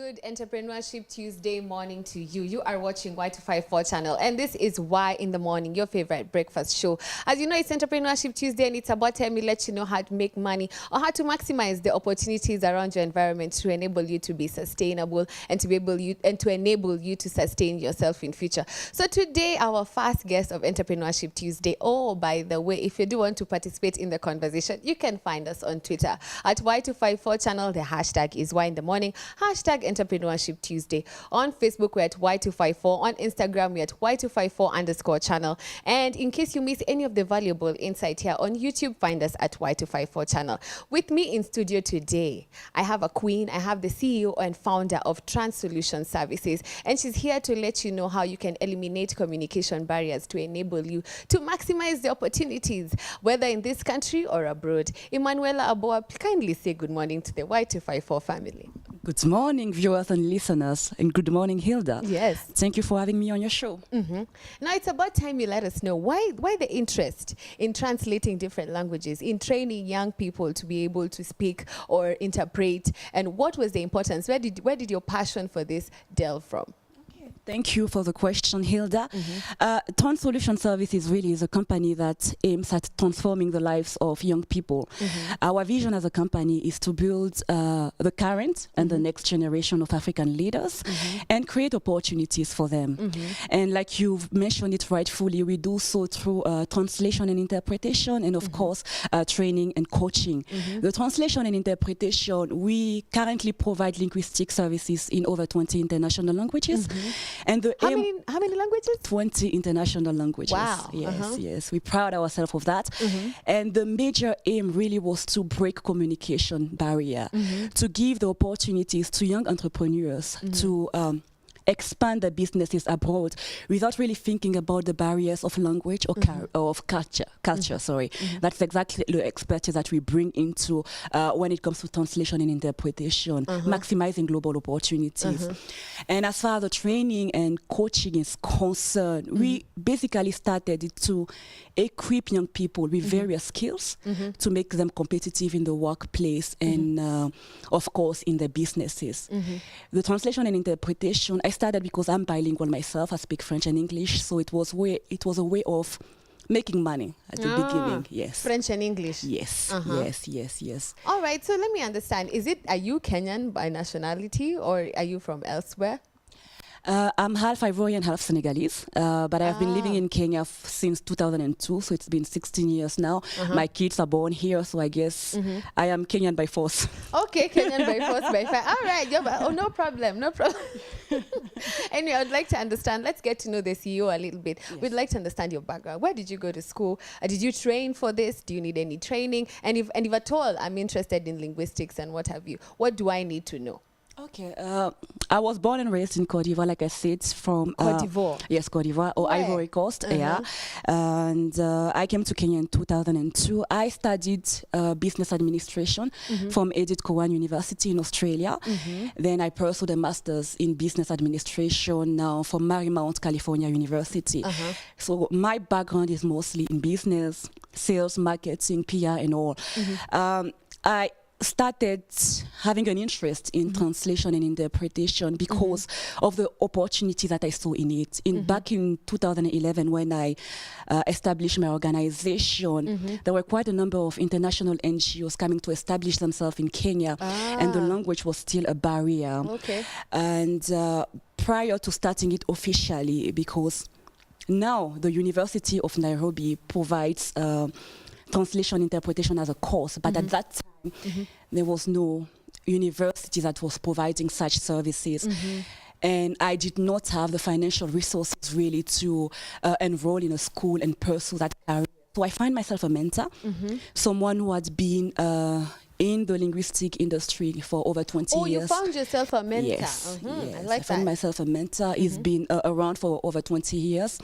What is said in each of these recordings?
good Entrepreneurship Tuesday morning to you. You are watching Y254 channel, and this is Why in the Morning, your favorite breakfast show. As you know, it's Entrepreneurship Tuesday, and it's about time we let you know how to make money or how to maximize the opportunities around your environment to enable you to be sustainable and to enable you to sustain yourself in future. So today, our first guest of Entrepreneurship Tuesday. Oh, by the way, if you do want to participate in the conversation, you can find us on Twitter at Y254 channel. The hashtag is Why in the Morning. Hashtag Entrepreneurship Tuesday. On Facebook, we're at Y254. On Instagram, we're at Y254_channel. And in case you miss any of the valuable insight here on YouTube, find us at Y254 channel. With me in studio today, I have a queen. I have the CEO and founder of Transolution Services. And she's here to let you know how you can eliminate communication barriers to enable you to maximize the opportunities, whether in this country or abroad. Emmanuella Aboa, kindly say good morning to the Y254 family. Good morning, viewers and listeners, and good morning, Hilda. Yes. Thank you for having me on your show. Now, it's about time you let us know why the interest in translating different languages, in training young people to be able to speak or interpret, and what was the importance? Where did your passion for this delve from? Thank you for the question, Hilda. Transolution Services really is a company that aims at transforming the lives of young people. Our vision as a company is to build the current and the next generation of African leaders and create opportunities for them. And like you've mentioned it rightfully, we do so through translation and interpretation, and of course, training and coaching. The translation and interpretation, we currently provide linguistic services in over 20 international languages. And the how many languages? 20 international languages. Wow. Yes, yes. We pride ourselves of that. And the major aim really was to break communication barrier, to give the opportunities to young entrepreneurs to expand their businesses abroad without really thinking about the barriers of language or of culture. Sorry, that's exactly the expertise that we bring into when it comes to translation and interpretation, maximizing global opportunities. And as far as the training and coaching is concerned, we basically started it to equip young people with various skills to make them competitive in the workplace and of course in their businesses. The translation and interpretation, I started because I'm bilingual myself. I speak French and English, so it was a way of making money at the beginning. Yes. French and English. Yes. Yes. All right. So let me understand. Are you Kenyan by nationality, or are you from elsewhere? I'm half Ivorian, half Senegalese, but I've been living in Kenya since 2002, so it's been 16 years now. My kids are born here, so I guess I am Kenyan by force. Okay, Kenyan by force, by fire. All right, no problem. Anyway, I'd like to understand, let's get to know the CEO a little bit. Yes. We'd like to understand your background. Where did you go to school? Did you train for this? Do you need any training? And if at all, I'm interested in linguistics and what have you, what do I need to know? Okay, I was born and raised in Côte d'Ivoire, like I said, from Côte d'Ivoire. Yes, Côte d'Ivoire or Ivory Coast. Yeah, and I came to Kenya in 2002. I studied business administration from Edith Cowan University in Australia. Then I pursued a master's in business administration now from Marymount, California University. So my background is mostly in business, sales, marketing, PR, and all. I started having an interest in translation and interpretation because of the opportunity that I saw in it. Back in 2011, when I established my organization, there were quite a number of international NGOs coming to establish themselves in Kenya, and the language was still a barrier. And prior to starting it officially, because now the University of Nairobi provides translation interpretation as a course, but at that time there was no university that was providing such services. And I did not have the financial resources really to enroll in a school and pursue that career. So I find myself a mentor, someone who had been in the linguistic industry for over 20 years. Oh, you found yourself a mentor. Yes, I found myself a mentor. He's been around for over 20 years,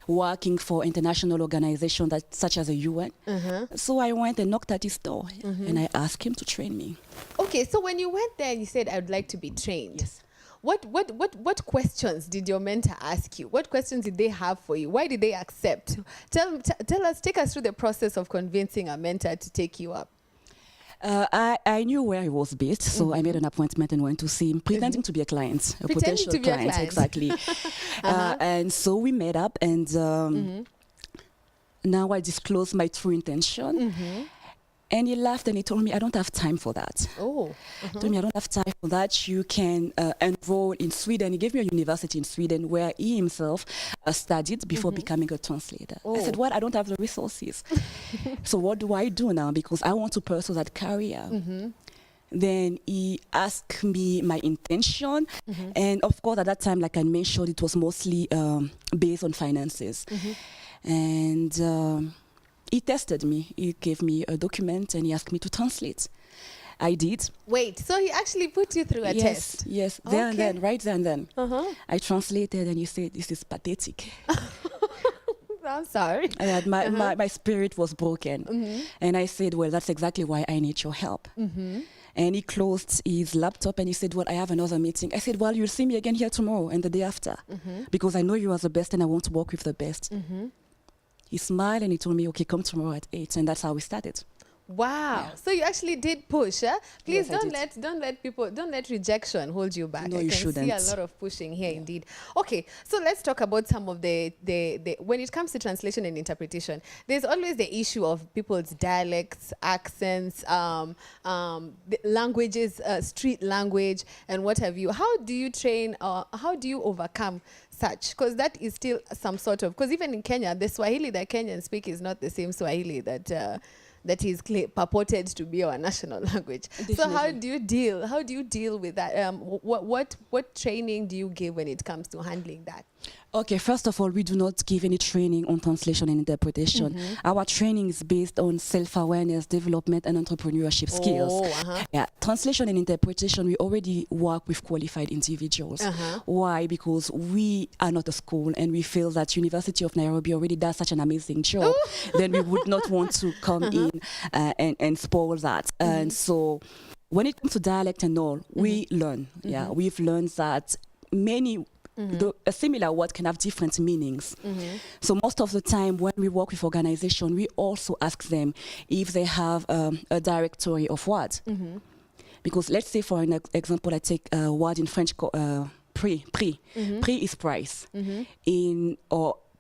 working for international organizations such as the UN. So I went and knocked at his door, and I asked him to train me. Okay, so when you went there, you said, I'd like to be trained. Yes. What questions did your mentor ask you? What questions did they have for you? Why did they accept? Take us through the process of convincing a mentor to take you up. I knew where he was based, so I made an appointment and went to see him, pretending to be a client, a Pretending potential to be a client, client. exactly. And so we met up, and now I disclosed my true intention. And he laughed and he told me, I don't have time for that. Oh. He told me, I don't have time for that. You can enroll in Sweden. He gave me a university in Sweden where he himself studied before becoming a translator. I said, well, I don't have the resources. So what do I do now? Because I want to pursue that career. Then he asked me my intention. And of course, at that time, like I mentioned, it was mostly based on finances. And he tested me. He gave me a document and he asked me to translate. I did. Wait, so he actually put you through a test? Yes, there and then, right there and then. Uh-huh. I translated and he said, this is pathetic. I'm sorry. And my spirit was broken. And I said, well, that's exactly why I need your help. And he closed his laptop and he said, well, I have another meeting. I said, well, you'll see me again here tomorrow and the day after. Because I know you are the best and I want to work with the best. He smiled and he told me, okay, come tomorrow at 8. And that's how we started. Wow. So you actually did push, huh? Please Yes, don't let rejection hold you back. No, I you can shouldn't. see a lot of pushing here indeed. Okay, so let's talk about some of the when it comes to translation and interpretation, there's always the issue of people's dialects, accents, the languages, street language, and what have you. How do you train, how do you overcome such? Because that is still some sort of, because even in Kenya, the Swahili that Kenyans speak is not the same Swahili that is purported to be our national language. Definitely. So how do you deal with that? What training do you give when it comes to handling that? Okay, first of all, we do not give any training on translation and interpretation. Our training is based on self-awareness, development, and entrepreneurship skills. Yeah, translation and interpretation, we already work with qualified individuals. Why? Because we are not a school and we feel that University of Nairobi already does such an amazing job. Then we would not want to come in and spoil that. And so when it comes to dialect and all, we learn. Yeah, we've learned that many a similar word can have different meanings. So most of the time when we work with organization, we also ask them if they have a directory of words. Because let's say for an example, I take a word in French, prix. Prix is price.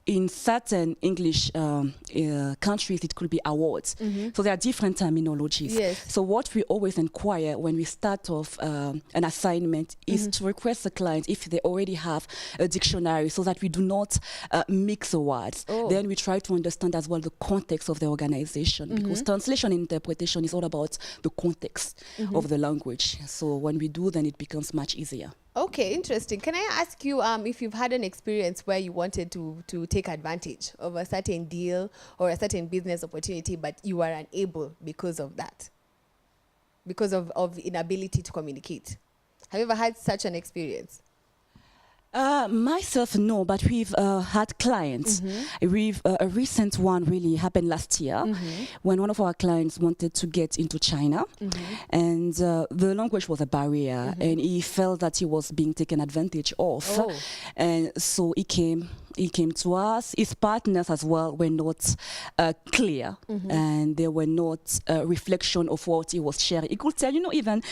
In certain English countries, it could be awards. So there are different terminologies. Yes. So what we always inquire when we start off an assignment is to request the client if they already have a dictionary so that we do not mix the words. Then we try to understand as well the context of the organization, because translation and interpretation is all about the context of the language. So when we do, then it becomes much easier. Okay, interesting. Can I ask you if you've had an experience where you wanted to take advantage of a certain deal or a certain business opportunity, but you were unable because of that, because of inability to communicate? Have you ever had such an experience? Myself, no, but we've had clients. We've a recent one really happened last year when one of our clients wanted to get into China, and the language was a barrier, and he felt that he was being taken advantage of, and so he came to us. His partners as well were not clear, and they were not a reflection of what he was sharing. He could tell, even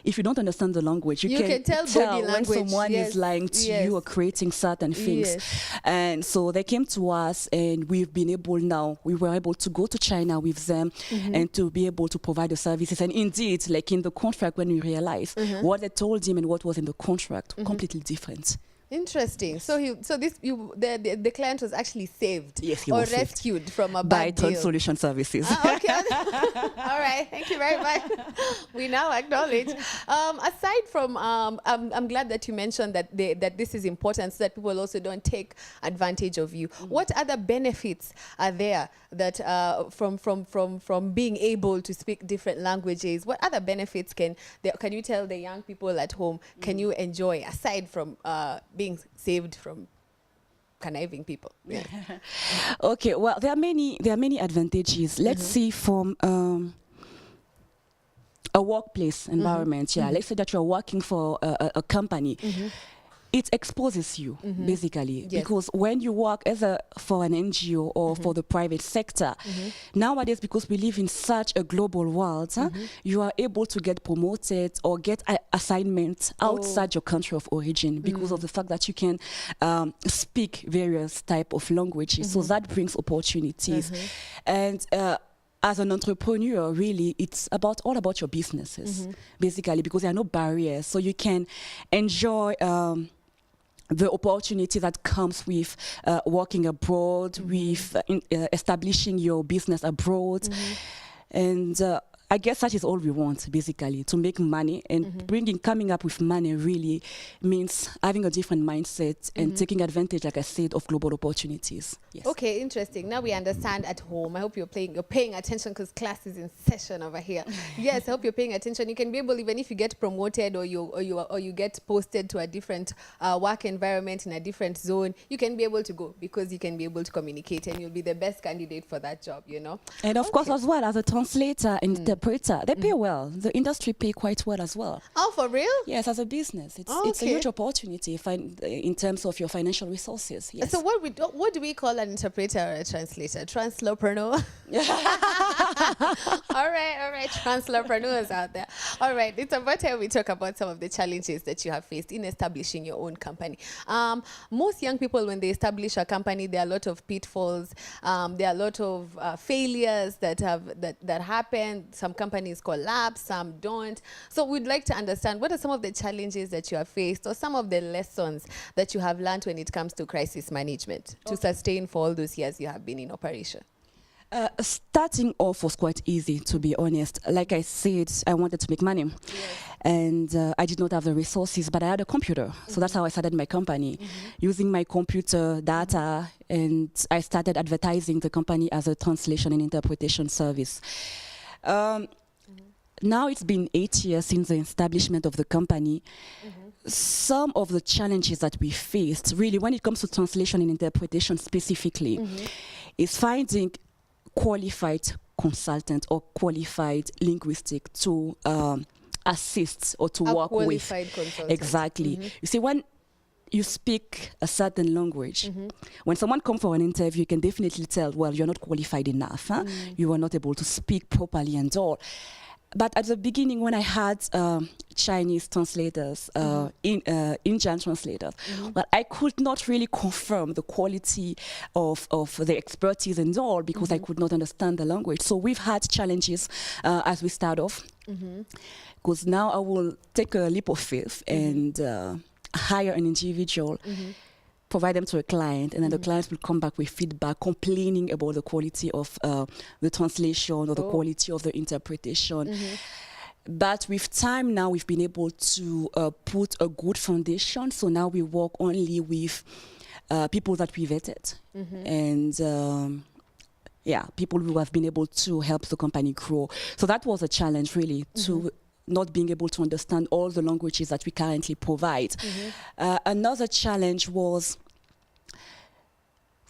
if you don't understand the language, you can tell body language when someone is lying to you or creating certain things. And so they came to us, and we were able to go to China with them and to be able to provide the services. And indeed, like in the contract, when we realized what they told him and what was in the contract, completely different. Interesting. So the client was actually saved, yes, he or was rescued from a by bad deal. Transolution Services. Okay. All right. Thank you very much. We now acknowledge. Aside from, I'm glad that you mentioned that this is important so that people also don't take advantage of you. What other benefits are there that from being able to speak different languages? What other benefits can you tell the young people at home can you enjoy aside from being saved from conniving people? Yeah. Okay, well, there are many advantages. Let's see from a workplace environment. Let's say that you're working for a company. it exposes you, basically, because when you work for an NGO or for the private sector, nowadays, because we live in such a global world, you are able to get promoted or get assignments outside your country of origin because of the fact that you can speak various type of languages. So that brings opportunities. And as an entrepreneur, really, it's all about your businesses, basically, because there are no barriers. So you can enjoy the opportunity that comes with working abroad, with establishing your business abroad. And I guess that is all we want, basically, to make money. And coming up with money really means having a different mindset and taking advantage, like I said, of global opportunities. Yes. Okay, interesting. Now we understand at home. I hope you're paying attention, because class is in session over here. Yes, I hope you're paying attention. You can be able, even if you get promoted or you get posted to a different work environment in a different zone, you can be able to go, because you can be able to communicate, and you'll be the best candidate for that job, you know. And of course, as well, as a translator and interpreter, they pay well. The industry pay quite well as well. Oh, for real? Yes, as a business, it's a huge opportunity in terms of your financial resources. Yes. So what do we call an interpreter or a translator? Translopreneur? All right, translopreneurs out there. All right, it's about time we talk about some of the challenges that you have faced in establishing your own company. Most young people, when they establish a company, there are a lot of pitfalls. There are a lot of failures that happen. Some companies collapse, some don't. So we'd like to understand, what are some of the challenges that you have faced, or some of the lessons that you have learned when it comes to crisis management to sustain for all those years you have been in operation? Starting off was quite easy, to be honest. Like I said, I wanted to make money. And I did not have the resources, but I had a computer. So that's how I started my company, using my computer data, and I started advertising the company as a translation and interpretation service. Now it's been 8 years since the establishment of the company. Some of the challenges that we faced, really, when it comes to translation and interpretation specifically, is finding qualified consultant or qualified linguistic to assist or to work with. Consultant. Exactly. You see, when you speak a certain language, when someone comes for an interview, you can definitely tell, well, you're not qualified enough. You are not able to speak properly and all. But at the beginning, when I had Chinese translators, Indian translators, well, I could not really confirm the quality of the expertise and all, because I could not understand the language. So we've had challenges as we start off, because now I will take a leap of faith and hire an individual, provide them to a client, and then the clients will come back with feedback complaining about the quality of the translation or the quality of the interpretation. But with time now, we've been able to put a good foundation. So now we work only with people that we vetted, and people who have been able to help the company grow. So that was a challenge, really, to not being able to understand all the languages that we currently provide. Another challenge was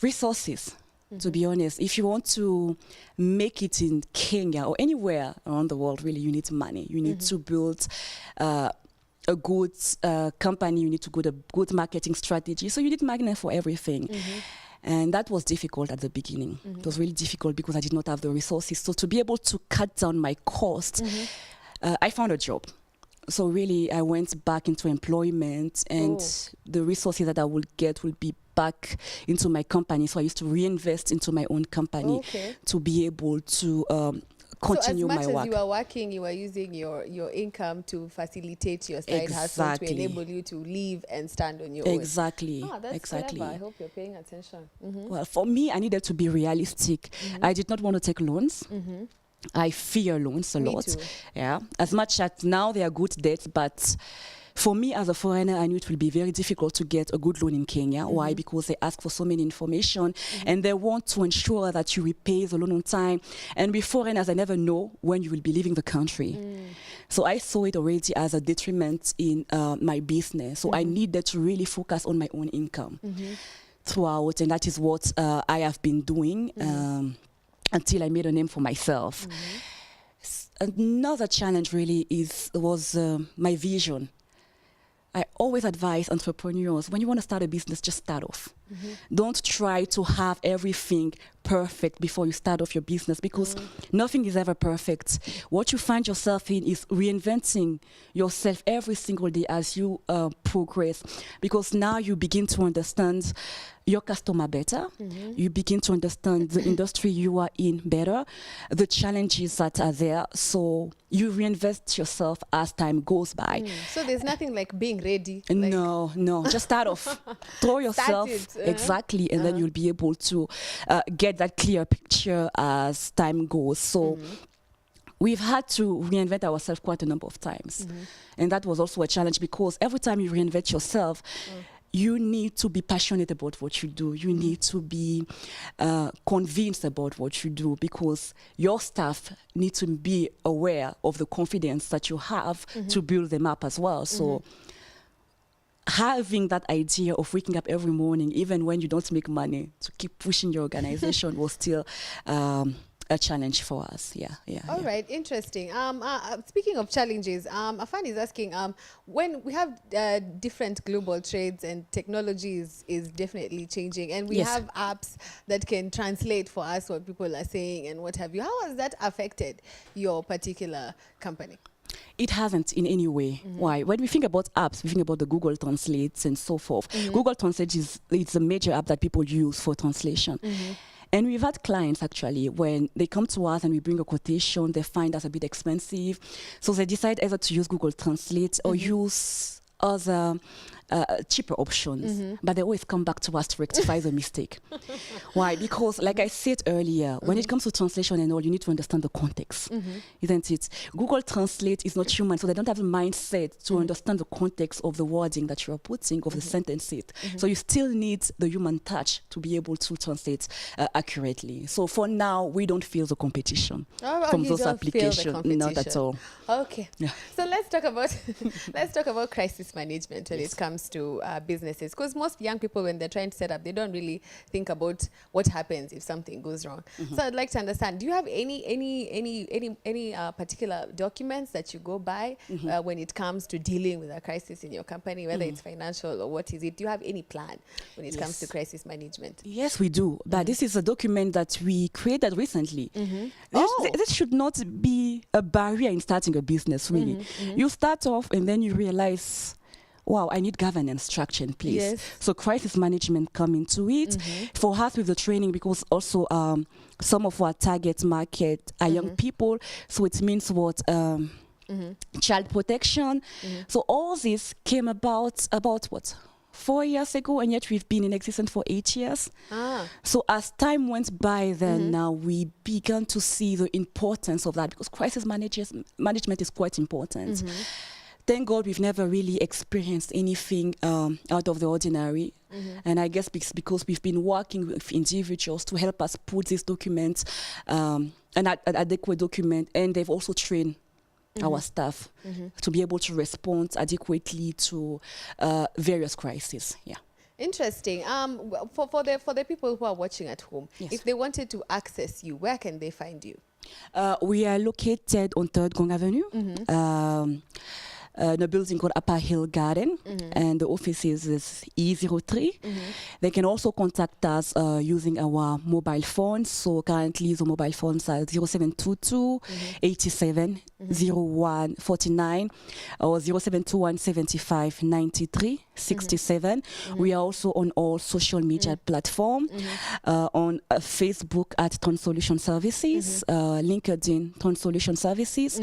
resources, to be honest. If you want to make it in Kenya or anywhere around the world, really, you need money. You need to build a good company. You need to build a good marketing strategy. So you need money for everything. And that was difficult at the beginning. It was really difficult because I did not have the resources. So to be able to cut down my costs, I found a job. So really, I went back into employment, and the resources that I would get will be back into my company. So I used to reinvest into my own company to be able to continue my work. So as much as you were working, you were using your income to facilitate your side hustle, to enable you to live and stand on your own. Exactly. Oh, that's clever. I hope you're paying attention. Well, for me, I needed to be realistic. I did not want to take loans. I fear loans a lot. Too. Yeah, as much as now they are good debts, but for me as a foreigner, I knew it will be very difficult to get a good loan in Kenya. Why? Because they ask for so many information, and they want to ensure that you repay the loan on time. And with foreigners, I never know when you will be leaving the country. So I saw it already as a detriment in my business. So I needed to really focus on my own income throughout, and that is what I have been doing. Until I made a name for myself. Another challenge really was my vision. I always advise entrepreneurs, when you want to start a business, just start off. Don't try to have everything perfect before you start off your business, because nothing is ever perfect. What you find yourself in is reinventing yourself every single day as you progress, because now you begin to understand your customer better. You begin to understand the industry you are in better, the challenges that are there. So you reinvest yourself as time goes by. So there's nothing like being ready. No, just start off. Throw yourself. Exactly. And then you'll be able to get that clear picture as time goes. So we've had to reinvent ourselves quite a number of times. And that was also a challenge, because every time you reinvent yourself, you need to be passionate about what you do. You need to be convinced about what you do, because your staff need to be aware of the confidence that you have to build them up as well. So having that idea of waking up every morning, even when you don't make money, to keep pushing your organization was still a challenge for us. All right, interesting. Speaking of challenges, Afan is asking, when we have different global trades and technology is definitely changing, and we have apps that can translate for us what people are saying and what have you. How has that affected your particular company? It hasn't in any way. Why? When we think about apps, we think about the Google Translates and so forth. Google Translate is a major app that people use for translation. And we've had clients, actually, when they come to us and we bring a quotation, they find us a bit expensive. So they decide either to use Google Translate or use other cheaper options. But they always come back to us to rectify the mistake. Why? Because, like I said earlier, when it comes to translation and all, you need to understand the context, isn't it? Google Translate is not human, so they don't have a mindset to understand the context of the wording that you are putting, of the sentences. So you still need the human touch to be able to translate accurately. So for now, we don't feel the competition from those applications. Not at all. Okay. So let's talk about crisis management when it comes to businesses, because most young people, when they're trying to set up, they don't really think about what happens if something goes wrong. So I'd like to understand, do you have any particular documents that you go by when it comes to dealing with a crisis in your company, whether it's financial or what is it? Do you have any plan when it comes to crisis management? Yes, we do. But this is a document that we created recently. This should not be a barrier in starting a business, really. You start off and then you realize, wow, I need governance structure in place. So crisis management come into it. For us with the training, because also some of our target market are young people, so it means what? Child protection. So all this came about what? 4 years ago, and yet we've been in existence for 8 years. So as time went by, then now we began to see the importance of that, because crisis management is quite important. Thank God we've never really experienced anything out of the ordinary. And I guess because we've been working with individuals to help us put this document, an adequate document, and they've also trained our staff to be able to respond adequately to various crises. Interesting. For the people who are watching at home, if they wanted to access you, where can they find you? We are located on 3rd Gong Avenue. In a building called Upper Hill Garden, and the office is E03. They can also contact us using our mobile phones. So currently the mobile phones are 0722 87 01 49 or 0721 75 93 67. We are also on all social media platforms, on Facebook at Transolution Services, LinkedIn Transolution Services,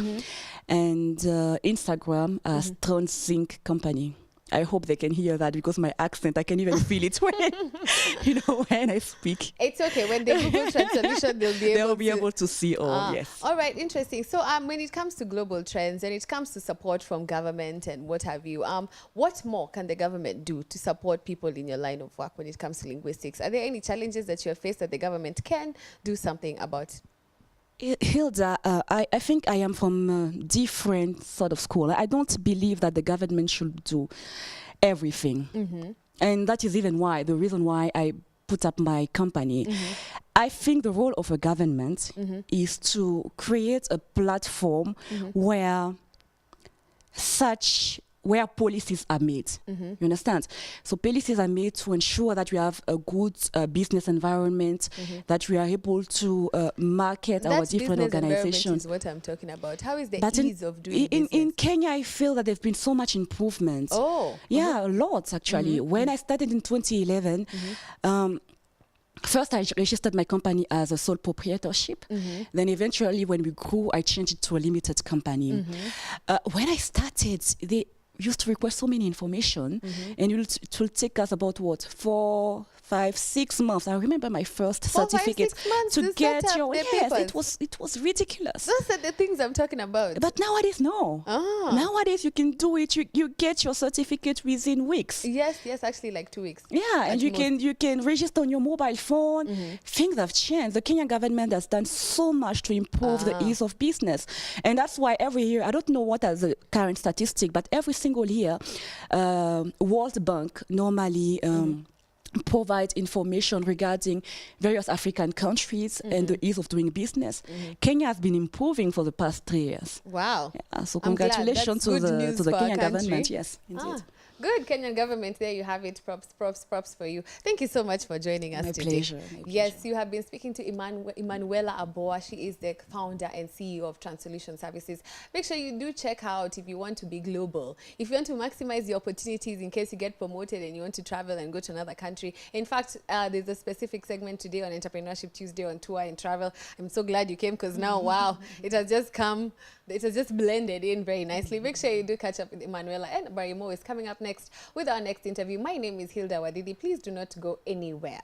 and Instagram as TransSync Company. I hope they can hear that, because my accent, I can even feel it when I speak. It's okay. When they Google Transolution, they'll be able to see all. Yes. All right. Interesting. So when it comes to global trends and it comes to support from government and what have you, what more can the government do to support people in your line of work when it comes to linguistics? Are there any challenges that you have faced that the government can do something about? Hilda, I think I am from a different sort of school. I don't believe that the government should do everything. And that is even the reason why I put up my company. I think the role of a government is to create a platform where such where policies are made. You understand? So policies are made to ensure that we have a good business environment, that we are able to market our different organizations. Is what I'm talking about. How is the But ease of doing business? In Kenya, I feel that there's been so much improvement. Oh. Yeah, a lot actually. When I started in 2011, first, I registered my company as a sole proprietorship. Then eventually, when we grew, I changed it to a limited company. When I started, they used to request so many information, and it will take us about, 4, 5, 6 months. I remember my first certificate 5, 6 months to get your papers. it was ridiculous. Those are the things I'm talking about. But nowadays, no. Nowadays, you can do it. You get your certificate within weeks. Yes, actually, like 2 weeks. Yeah, and you can register on your mobile phone. Things have changed. The Kenyan government has done so much to improve the ease of business, and that's why every year, I don't know what is the current statistic, but every single year, World Bank normally provide information regarding various African countries and the ease of doing business. Kenya has been improving for the past 3 years. Wow. Yeah, so congratulations to the Kenyan government. Yes, indeed. Good Kenyan government. There you have it. Props for you. Thank you so much for joining us today. My pleasure. Yes, you have been speaking to Emmanuella Aboa. She is the founder and CEO of Transolution Services. Make sure you do check out if you want to be global. If you want to maximize the opportunities in case you get promoted and you want to travel and go to another country. In fact, there's a specific segment today on Entrepreneurship Tuesday on tour and travel. I'm so glad you came because now, wow, it has just come. It has just blended in very nicely. Make sure you do catch up with Emmanuella, and Barry Mo is coming up next with our next interview. My name is Hilda Wadidi. Please do not go anywhere.